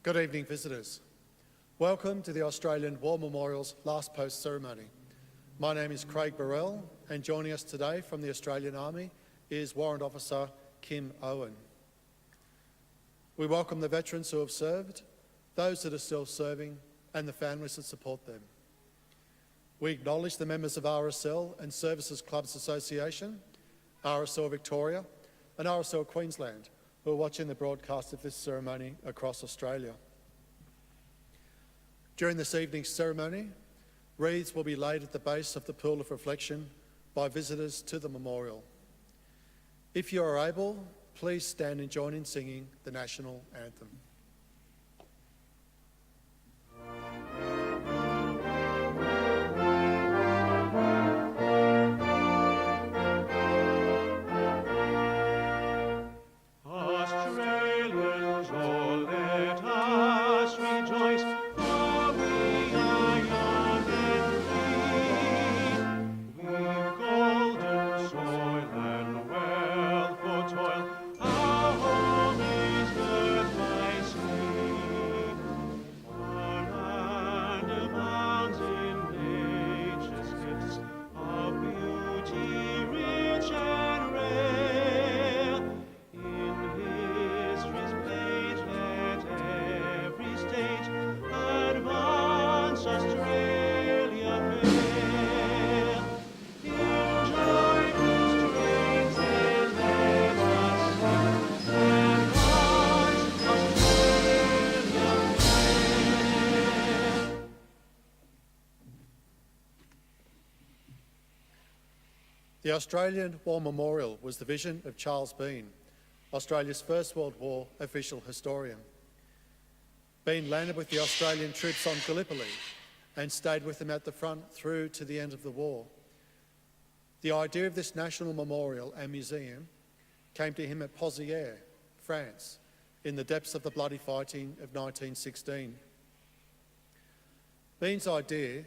Good evening, visitors. Welcome to the Australian War Memorial's last post ceremony. My name is Craig Burrell, and joining us today from the Australian Army is Warrant Officer Kim Owen. We welcome the veterans who have served, those that are still serving, and the families that support them. We acknowledge the members of RSL and Services Clubs Association, RSL Victoria, and RSL Queensland, who are watching the broadcast of this ceremony across Australia. During this evening's ceremony, wreaths will be laid at the base of the Pool of Reflection by visitors to the memorial. If you are able, please stand and join in singing the National Anthem. The Australian War Memorial was the vision of Charles Bean, Australia's First World War official historian. Bean landed with the Australian troops on Gallipoli and stayed with them at the front through to the end of the war. The idea of this national memorial and museum came to him at Pozières, France, in the depths of the bloody fighting of 1916. Bean's idea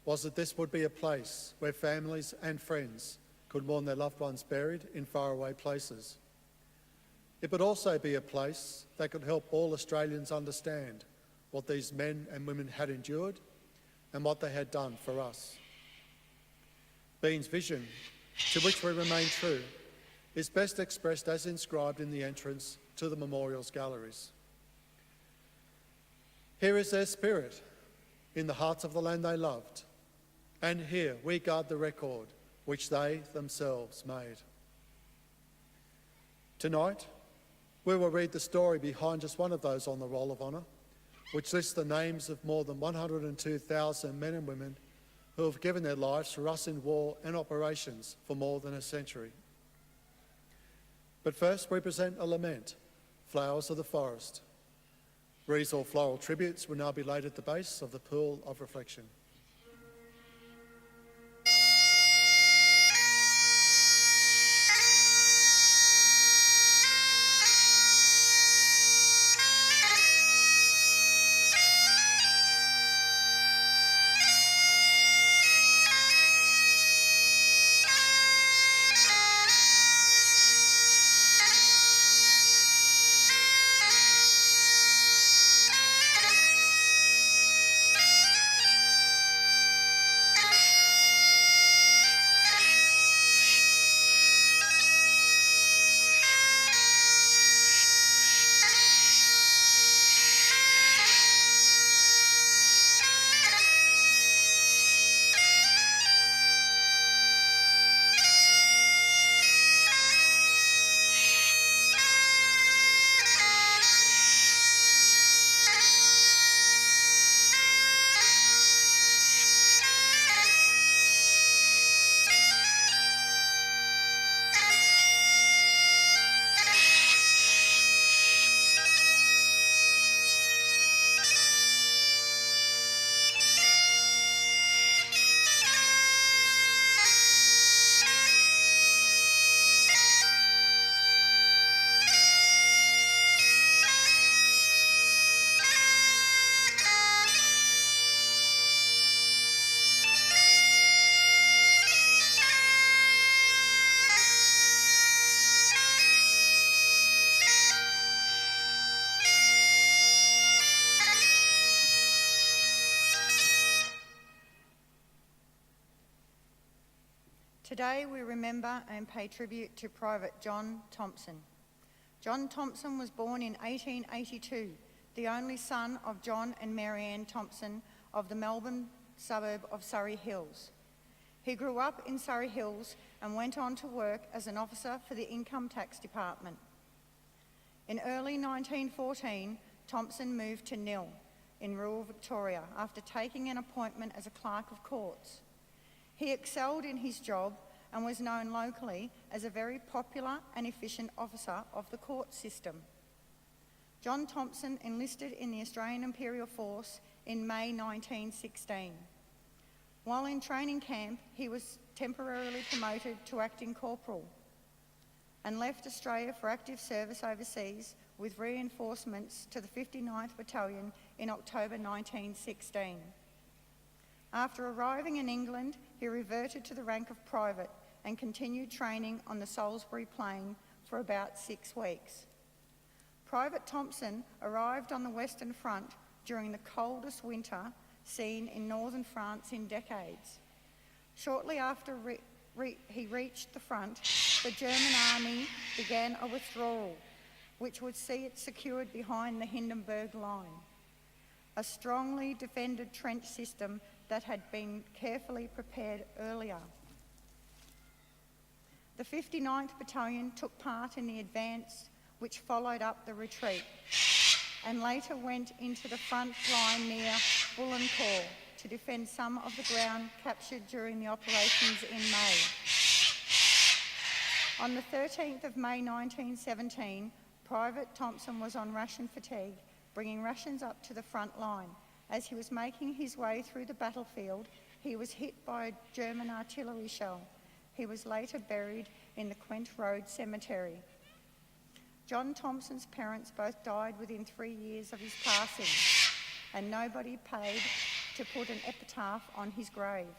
was that this would be a place where families and friends could mourn their loved ones buried in faraway places. It would also be a place that could help all Australians understand what these men and women had endured and what they had done for us. Bean's vision, to which we remain true, is best expressed as inscribed in the entrance to the memorial's galleries. Here is their spirit in the hearts of the land they loved, and here we guard the record which they themselves made. Tonight, we will read the story behind just one of those on the Roll of Honour, which lists the names of more than 102,000 men and women who have given their lives for us in war and operations for more than a century. But first, we present a lament, Flowers of the Forest. Wreaths or floral tributes will now be laid at the base of the Pool of Reflection. Today we remember and pay tribute to Private John Thompson. John Thompson was born in 1882, the only son of John and Mary Ann Thompson of the Melbourne suburb of Surrey Hills. He grew up in Surrey Hills and went on to work as an officer for the Income Tax Department. In early 1914, Thompson moved to Nil in rural Victoria after taking an appointment as a clerk of courts. He excelled in his job and was known locally as a very popular and efficient officer of the court system. John Thompson enlisted in the Australian Imperial Force in May 1916. While in training camp, he was temporarily promoted to acting corporal and left Australia for active service overseas with reinforcements to the 59th Battalion in October 1916. After arriving in England, he reverted to the rank of private and continued training on the Salisbury Plain for about 6 weeks. Private Thompson arrived on the Western Front during the coldest winter seen in northern France in decades. Shortly after he reached the front, the German army began a withdrawal, which would see it secured behind the Hindenburg Line, a strongly defended trench system that had been carefully prepared earlier. The 59th Battalion took part in the advance which followed up the retreat, and later went into the front line near Bullecourt to defend some of the ground captured during the operations in May. On the 13th of May 1917, Private Thompson was on ration fatigue, bringing rations up to the front line. As he was making his way through the battlefield, he was hit by a German artillery shell. He was later buried in the Quent Road Cemetery. John Thompson's parents both died within 3 years of his passing, and nobody paid to put an epitaph on his grave.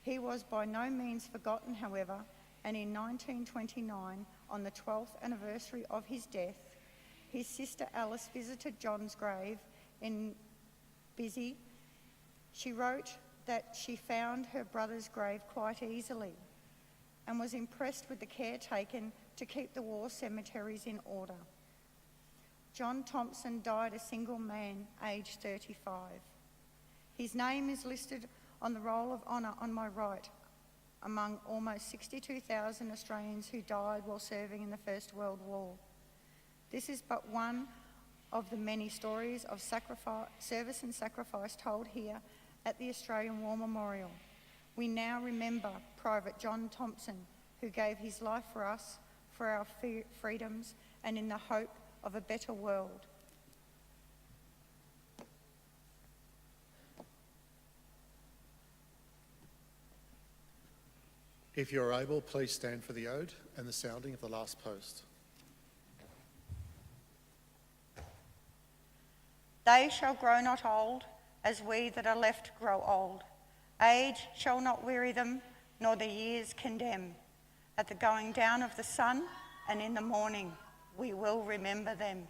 He was by no means forgotten, however, and in 1929, on the 12th anniversary of his death, his sister Alice visited John's grave in Busy. She wrote that she found her brother's grave quite easily and was impressed with the care taken to keep the war cemeteries in order. John Thompson died a single man, aged 35. His name is listed on the Roll of Honour on my right, among almost 62,000 Australians who died while serving in the First World War. This is but one of the many stories of service and sacrifice told here at the Australian War Memorial. We now remember Private John Thompson, who gave his life for us, for our freedoms, and in the hope of a better world. If you're able, please stand for the ode and the sounding of the last post. They shall grow not old, as we that are left grow old. Age shall not weary them, nor the years condemn. At the going down of the sun and in the morning, we will remember them.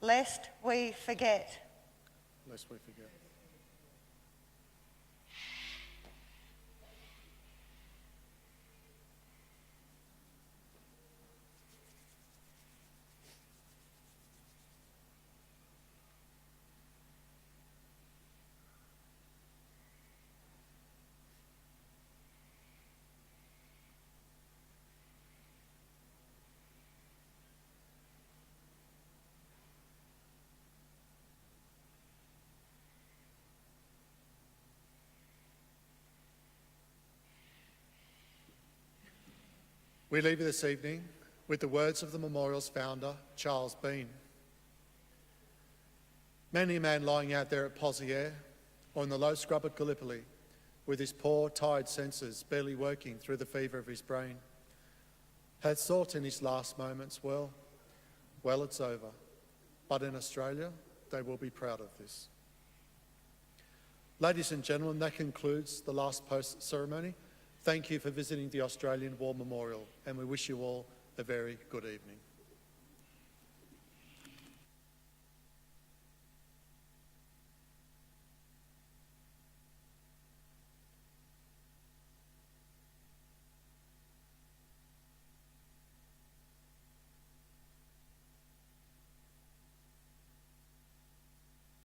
lest we forget. Lest we forget. We leave you this evening with the words of the memorial's founder, Charles Bean. Many a man lying out there at Pozières or in the low scrub at Gallipoli, with his poor, tired senses barely working through the fever of his brain, had thought in his last moments, well, it's over. But in Australia, they will be proud of this. Ladies and gentlemen, that concludes the last post ceremony. Thank you for visiting the Australian War Memorial, and we wish you all a very good evening.